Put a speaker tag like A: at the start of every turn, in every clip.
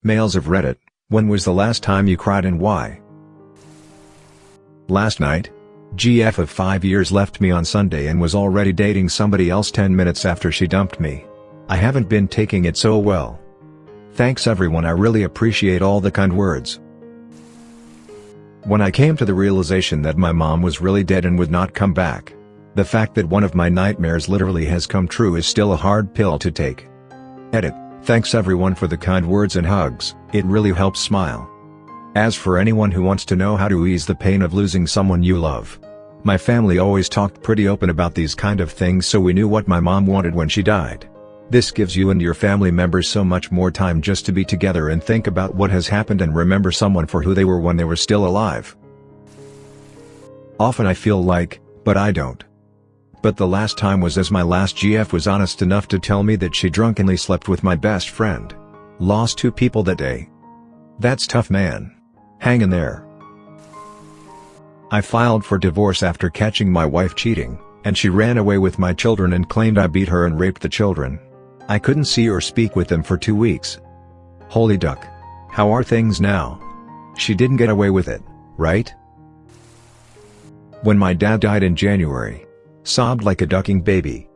A: Males of Reddit, when was the last time you cried and why? Last night. GF of 5 years left me on Sunday and was already dating somebody else 10 minutes after she dumped me. I haven't been taking it so well. Thanks everyone, I really appreciate all the kind words. When I came to the realization that my mom was really dead and would not come back, the fact that one of my nightmares literally has come true is still a hard pill to take. Edit. Thanks everyone for the kind words and hugs, it really helps smile. As for anyone who wants to know how to ease the pain of losing someone you love, my family always talked pretty open about these kind of things, so we knew what my mom wanted when she died. This gives you and your family members so much more time just to be together and think about what has happened and remember someone for who they were when they were still alive. Often I feel like, but I don't. But the last time was as my last GF was honest enough to tell me that she drunkenly slept with my best friend. Lost 2 people that day. That's tough, man. Hang in there. I filed for divorce after catching my wife cheating, and she ran away with my children and claimed I beat her and raped the children. I couldn't see or speak with them for 2 weeks. Holy duck. How are things now? She didn't get away with it, right? When my dad died in January. Sobbed like a ducking baby.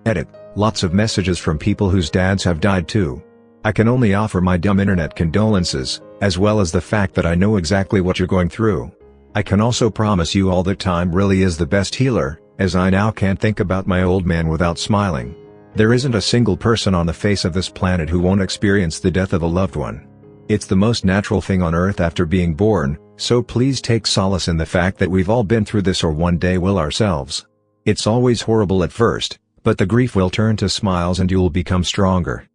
A: Edit. Lots of messages from people whose dads have died too. I can only offer my dumb internet condolences, as well as the fact that I know exactly what you're going through. I can also promise you all that time really is the best healer, as I now can't think about my old man without smiling. There isn't a single person on the face of this planet who won't experience the death of a loved one. It's the most natural thing on earth after being born, so please take solace in the fact that we've all been through this or one day will ourselves. It's always horrible at first, but the grief will turn to smiles and you'll become stronger.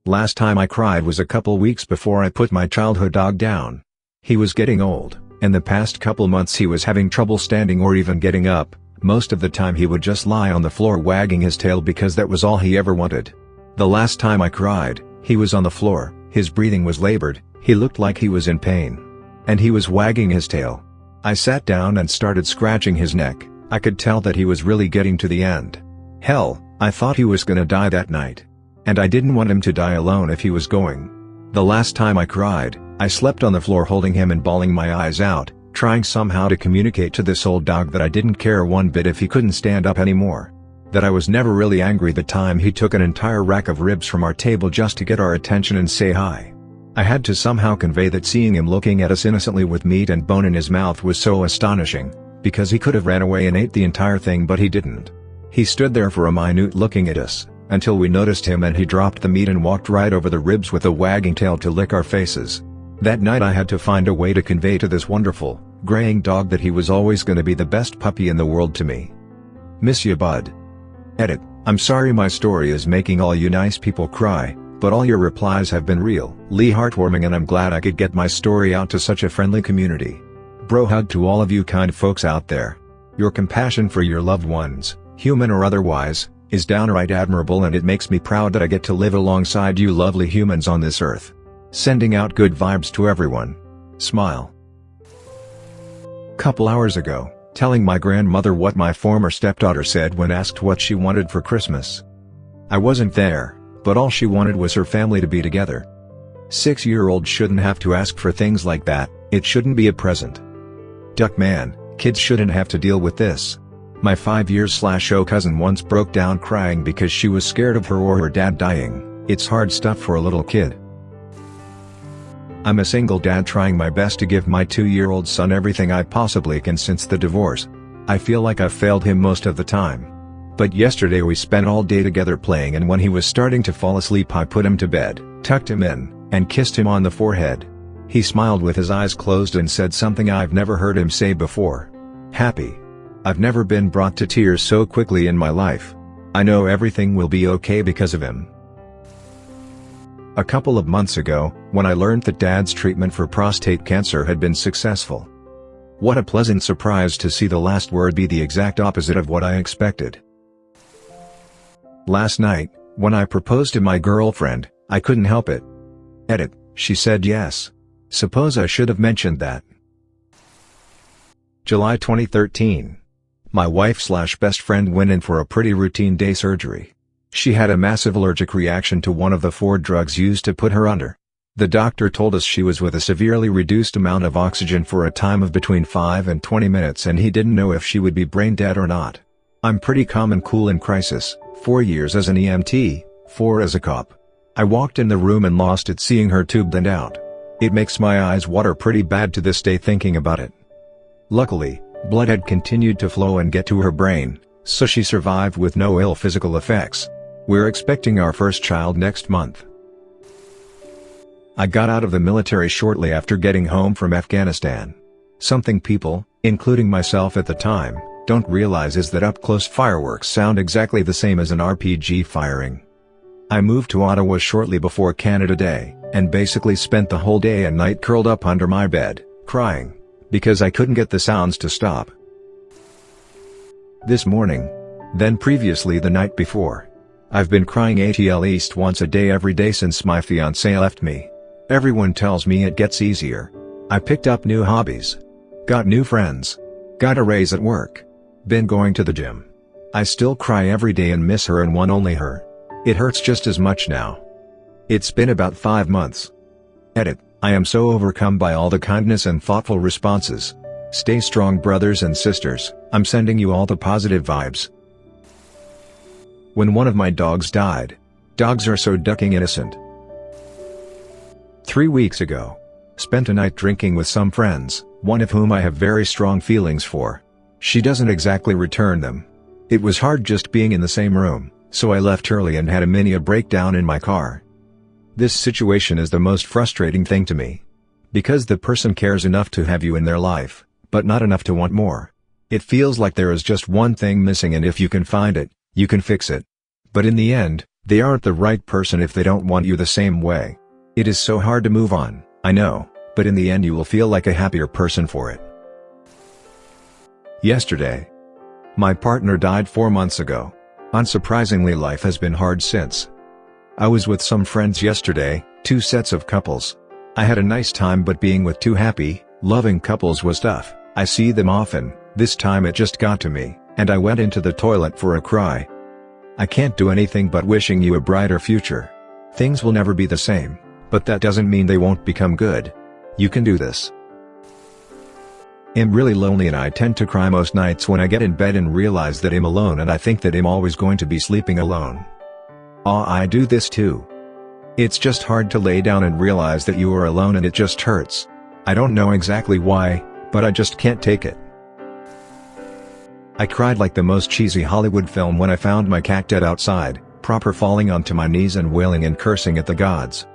A: Last time I cried was a couple weeks before I put my childhood dog down. He was getting old, and the past couple months he was having trouble standing or even getting up. Most of the time he would just lie on the floor wagging his tail because that was all he ever wanted. The last time I cried, he was on the floor, his breathing was labored, he looked like he was in pain. And he was wagging his tail. I sat down and started scratching his neck. I could tell that he was really getting to the end. Hell, I thought he was gonna die that night. And I didn't want him to die alone if he was going. The last time I cried, I slept on the floor holding him and bawling my eyes out, trying somehow to communicate to this old dog that I didn't care one bit if he couldn't stand up anymore. That I was never really angry the time he took an entire rack of ribs from our table just to get our attention and say hi. I had to somehow convey that seeing him looking at us innocently with meat and bone in his mouth was so astonishing, because he could have ran away and ate the entire thing but he didn't. He stood there for a minute looking at us, until we noticed him and he dropped the meat and walked right over the ribs with a wagging tail to lick our faces. That night I had to find a way to convey to this wonderful, graying dog that he was always gonna be the best puppy in the world to me. Miss you, bud. Edit. I'm sorry my story is making all you nice people cry, but all your replies have been really heartwarming and I'm glad I could get my story out to such a friendly community. Bro hug to all of you kind folks out there. Your compassion for your loved ones, human or otherwise, is downright admirable and it makes me proud that I get to live alongside you lovely humans on this earth. Sending out good vibes to everyone. Smile. Couple hours ago, telling my grandmother what my former stepdaughter said when asked what she wanted for Christmas. I wasn't there, but all she wanted was her family to be together. 6-year-olds shouldn't have to ask for things like that, it shouldn't be a present. Duck man, kids shouldn't have to deal with this. My 5-year/0 cousin once broke down crying because she was scared of her or her dad dying. It's hard stuff for a little kid. I'm a single dad trying my best to give my 2-year-old son everything I possibly can since the divorce. I feel like I've failed him most of the time. But yesterday we spent all day together playing and when he was starting to fall asleep I put him to bed, tucked him in, and kissed him on the forehead. He smiled with his eyes closed and said something I've never heard him say before. Happy. I've never been brought to tears so quickly in my life. I know everything will be okay because of him. A couple of months ago, when I learned that Dad's treatment for prostate cancer had been successful. What a pleasant surprise to see the last word be the exact opposite of what I expected. Last night, when I proposed to my girlfriend, I couldn't help it. Edit. She said yes. Suppose I should have mentioned that. July 2013. My wife/best friend went in for a pretty routine day surgery. She had a massive allergic reaction to one of the 4 drugs used to put her under. The doctor told us she was with a severely reduced amount of oxygen for a time of between 5 and 20 minutes and he didn't know if she would be brain dead or not. I'm pretty calm and cool in crisis, 4 years as an EMT, 4 as a cop. I walked in the room and lost it seeing her tubed and out. It makes my eyes water pretty bad to this day thinking about it. Luckily, blood had continued to flow and get to her brain, so she survived with no ill physical effects. We're expecting our first child next month. I got out of the military shortly after getting home from Afghanistan. Something people, including myself at the time, don't realize is that up-close fireworks sound exactly the same as an RPG firing. I moved to Ottawa shortly before Canada Day, and basically spent the whole day and night curled up under my bed, crying, because I couldn't get the sounds to stop. This morning, then previously the night before, I've been crying at least once a day every day since my fiancée left me. Everyone tells me it gets easier. I picked up new hobbies. Got new friends. Got a raise at work. Been going to the gym. I still cry every day and miss her and want only her. It hurts just as much now. It's been about 5 months. Edit, I am so overcome by all the kindness and thoughtful responses. Stay strong brothers and sisters, I'm sending you all the positive vibes. When one of my dogs died. Dogs are so ducking innocent. 3 weeks ago. Spent a night drinking with some friends, one of whom I have very strong feelings for. She doesn't exactly return them. It was hard just being in the same room, so I left early and had a mini breakdown in my car. This situation is the most frustrating thing to me. Because the person cares enough to have you in their life, but not enough to want more. It feels like there is just one thing missing and if you can find it, you can fix it. But in the end, they aren't the right person if they don't want you the same way. It is so hard to move on, I know, but in the end you will feel like a happier person for it. Yesterday. My partner died 4 months ago. Unsurprisingly, life has been hard since. I was with some friends yesterday, 2 sets of couples. I had a nice time, but being with 2 happy, loving couples was tough. I see them often, this time it just got to me, and I went into the toilet for a cry. I can't do anything but wishing you a brighter future. Things will never be the same, but that doesn't mean they won't become good. You can do this. I'm really lonely and I tend to cry most nights when I get in bed and realize that I'm alone and I think that I'm always going to be sleeping alone. I do this too. It's just hard to lay down and realize that you are alone and it just hurts. I don't know exactly why, but I just can't take it. I cried like the most cheesy Hollywood film when I found my cat dead outside, proper falling onto my knees and wailing and cursing at the gods.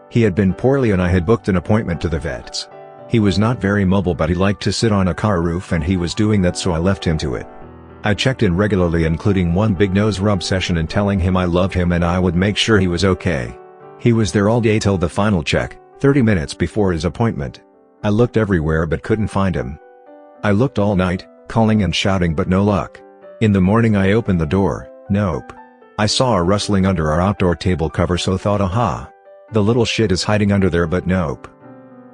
A: He had been poorly and I had booked an appointment to the vets. He was not very mobile but he liked to sit on a car roof and he was doing that, so I left him to it. I checked in regularly, including one big nose rub session and telling him I loved him and I would make sure he was okay. He was there all day till the final check, 30 minutes before his appointment. I looked everywhere but couldn't find him. I looked all night, calling and shouting, but no luck. In the morning I opened the door, nope. I saw a rustling under our outdoor table cover, so thought, aha. The little shit is hiding under there, but nope.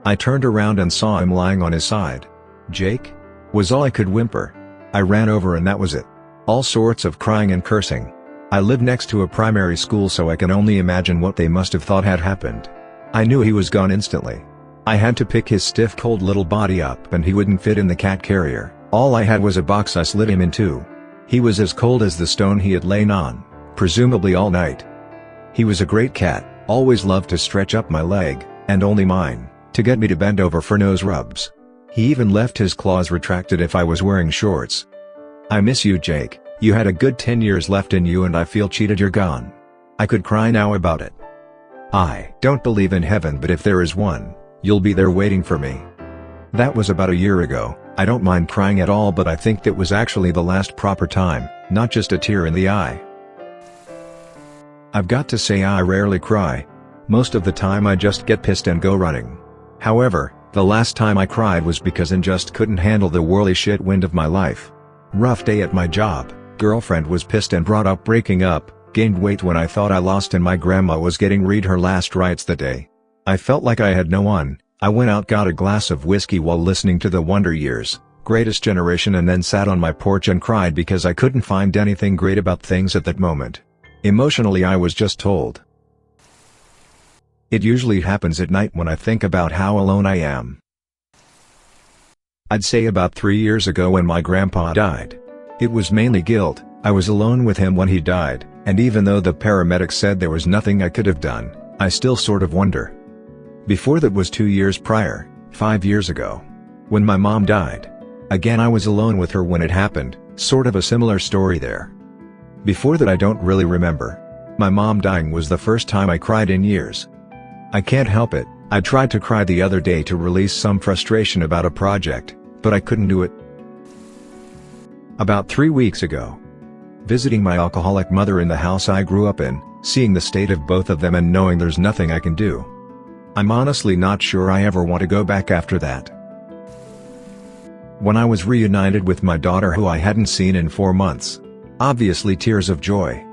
A: I turned around and saw him lying on his side. Jake? Was all I could whimper. I ran over and that was it. All sorts of crying and cursing. I live next to a primary school, so I can only imagine what they must have thought had happened. I knew he was gone instantly. I had to pick his stiff cold little body up and he wouldn't fit in the cat carrier. All I had was a box I slid him into. He was as cold as the stone he had lain on, presumably all night. He was a great cat, always loved to stretch up my leg, and only mine, to get me to bend over for nose rubs. He even left his claws retracted if I was wearing shorts. I miss you, Jake. You had a good 10 years left in you and I feel cheated you're gone. I could cry now about it. I don't believe in heaven, but if there is one, you'll be there waiting for me. That was about a year ago. I don't mind crying at all, but I think that was actually the last proper time, not just a tear in the eye. I've got to say I rarely cry. Most of the time I just get pissed and go running. However, the last time I cried was because I just couldn't handle the whirly shit wind of my life. Rough day at my job, girlfriend was pissed and brought up breaking up, gained weight when I thought I lost, and my grandma was getting read her last rites that day. I felt like I had no one. I went out, got a glass of whiskey while listening to the Wonder Years, Greatest Generation, and then sat on my porch and cried because I couldn't find anything great about things at that moment. Emotionally, I was just told. It usually happens at night when I think about how alone I am. I'd say about 3 years ago when my grandpa died. It was mainly guilt. I was alone with him when he died, and even though the paramedics said there was nothing I could have done, I still sort of wonder. Before that was 2 years prior, 5 years ago. When my mom died. Again, I was alone with her when it happened, sort of a similar story there. Before that I don't really remember. My mom dying was the first time I cried in years. I can't help it. I tried to cry the other day to release some frustration about a project, but I couldn't do it. About 3 weeks ago. Visiting my alcoholic mother in the house I grew up in, seeing the state of both of them and knowing there's nothing I can do. I'm honestly not sure I ever want to go back after that. When I was reunited with my daughter who I hadn't seen in 4 months. Obviously tears of joy.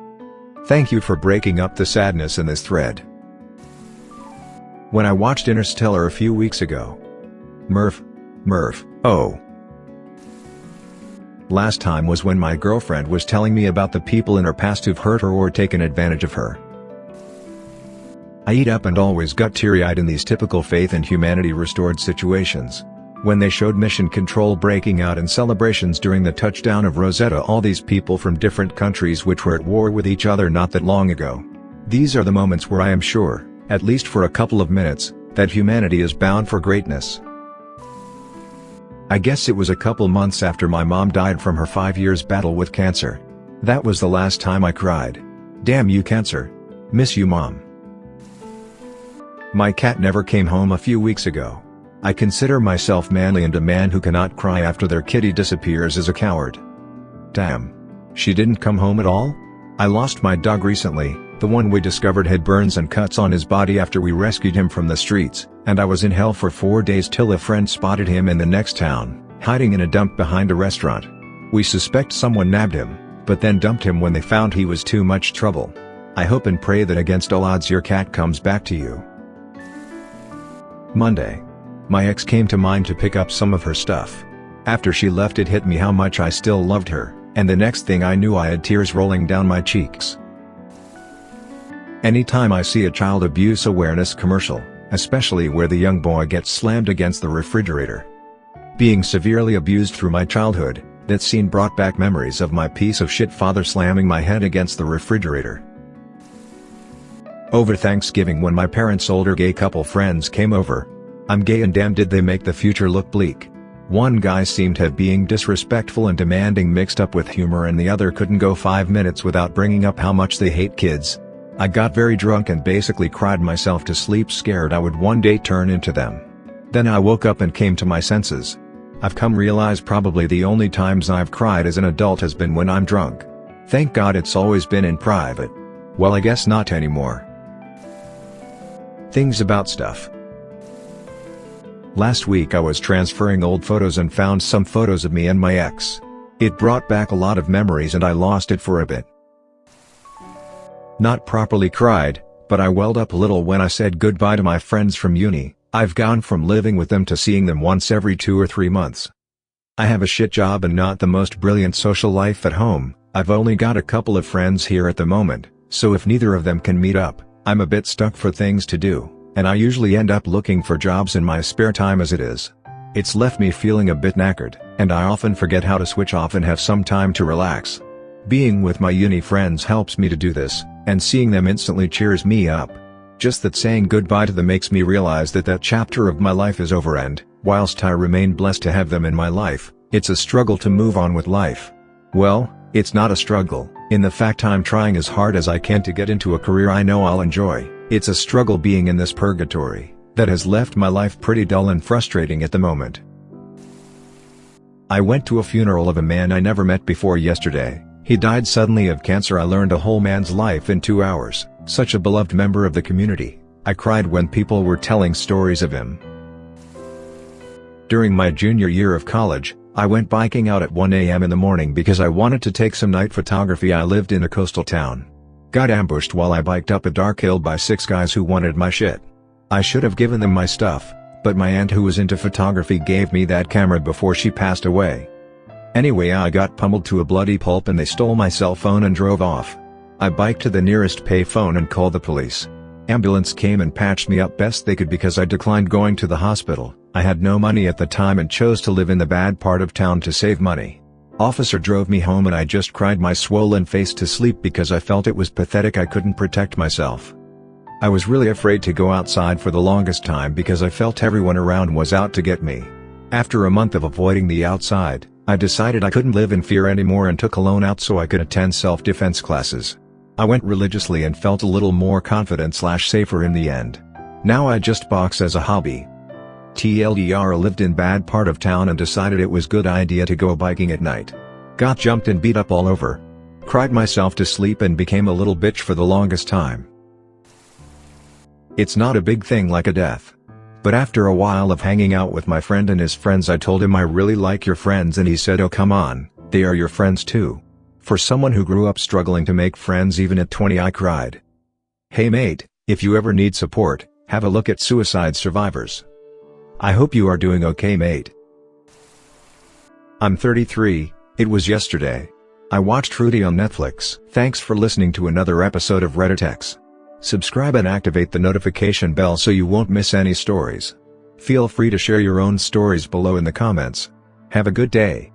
A: Thank you for breaking up the sadness in this thread. When I watched Interstellar a few weeks ago. Murph, oh. Last time was when my girlfriend was telling me about the people in her past who've hurt her or taken advantage of her. I eat up and always got teary-eyed in these typical faith and humanity restored situations. When they showed Mission Control breaking out in celebrations during the touchdown of Rosetta, all these people from different countries which were at war with each other not that long ago. These are the moments where I am sure, at least for a couple of minutes, that humanity is bound for greatness. I guess it was a couple months after my mom died from her 5 years battle with cancer. That was the last time I cried. Damn you, cancer. Miss you, Mom. My cat never came home a few weeks ago. I consider myself manly, and a man who cannot cry after their kitty disappears is a coward. Damn. She didn't come home at all? I lost my dog recently. The one we discovered had burns and cuts on his body after we rescued him from the streets, and I was in hell for 4 days till a friend spotted him in the next town, hiding in a dump behind a restaurant. We suspect someone nabbed him, but then dumped him when they found he was too much trouble. I hope and pray that against all odds your cat comes back to you. Monday. My ex came to mind to pick up some of her stuff. After she left, it hit me how much I still loved her, and the next thing I knew I had tears rolling down my cheeks. Anytime I see a child abuse awareness commercial, especially where the young boy gets slammed against the refrigerator. Being severely abused through my childhood, that scene brought back memories of my piece of shit father slamming my head against the refrigerator. Over Thanksgiving when my parents' older gay couple friends came over. I'm gay and damn did they make the future look bleak. One guy seemed to have being disrespectful and demanding mixed up with humor, and the other couldn't go 5 minutes without bringing up how much they hate kids. I got very drunk and basically cried myself to sleep, scared I would one day turn into them. Then I woke up and came to my senses. I've come realize probably the only times I've cried as an adult has been when I'm drunk. Thank God it's always been in private. Well, I guess not anymore. Things about stuff. Last week I was transferring old photos and found some photos of me and my ex. It brought back a lot of memories and I lost it for a bit. Not properly cried, but I welled up a little when I said goodbye to my friends from uni. I've gone from living with them to seeing them once every 2 or 3 months. I have a shit job and not the most brilliant social life at home. I've only got a couple of friends here at the moment, so if neither of them can meet up, I'm a bit stuck for things to do, and I usually end up looking for jobs in my spare time as it is. It's left me feeling a bit knackered, and I often forget how to switch off and have some time to relax. Being with my uni friends helps me to do this, and seeing them instantly cheers me up. Just that saying goodbye to them makes me realize that that chapter of my life is over, and, whilst I remain blessed to have them in my life, it's a struggle to move on with life. Well, it's not a struggle, in the fact I'm trying as hard as I can to get into a career I know I'll enjoy. It's a struggle being in this purgatory, that has left my life pretty dull and frustrating at the moment. I went to a funeral of a man I never met before yesterday. He died suddenly of cancer. I learned a whole man's life in 2 hours, such a beloved member of the community. I cried when people were telling stories of him. During my junior year of college, I went biking out at 1 a.m. in the morning because I wanted to take some night photography. I lived in a coastal town. Got ambushed while I biked up a dark hill by 6 guys who wanted my shit. I should have given them my stuff, but my aunt who was into photography gave me that camera before she passed away. Anyway, I got pummeled to a bloody pulp and they stole my cell phone and drove off. I biked to the nearest payphone and called the police. Ambulance came and patched me up best they could because I declined going to the hospital. I had no money at the time and chose to live in the bad part of town to save money. Officer drove me home and I just cried my swollen face to sleep because I felt it was pathetic I couldn't protect myself. I was really afraid to go outside for the longest time because I felt everyone around was out to get me. After a month of avoiding the outside, I decided I couldn't live in fear anymore and took a loan out so I could attend self-defense classes. I went religiously and felt a little more confident/safer in the end. Now I just box as a hobby. TLDR lived in bad part of town and decided it was good idea to go biking at night. Got jumped and beat up all over. Cried myself to sleep and became a little bitch for the longest time. It's not a big thing like a death. But after a while of hanging out with my friend and his friends I told him I really like your friends and he said oh come on, they are your friends too. For someone who grew up struggling to make friends even at 20 I cried. Hey mate, if you ever need support, have a look at suicide survivors. I hope you are doing okay mate. I'm 33, it was yesterday. I watched Rudy on Netflix. Thanks for listening to another episode of Reddit X. Subscribe and activate the notification bell so you won't miss any stories. Feel free to share your own stories below in the comments. Have a good day.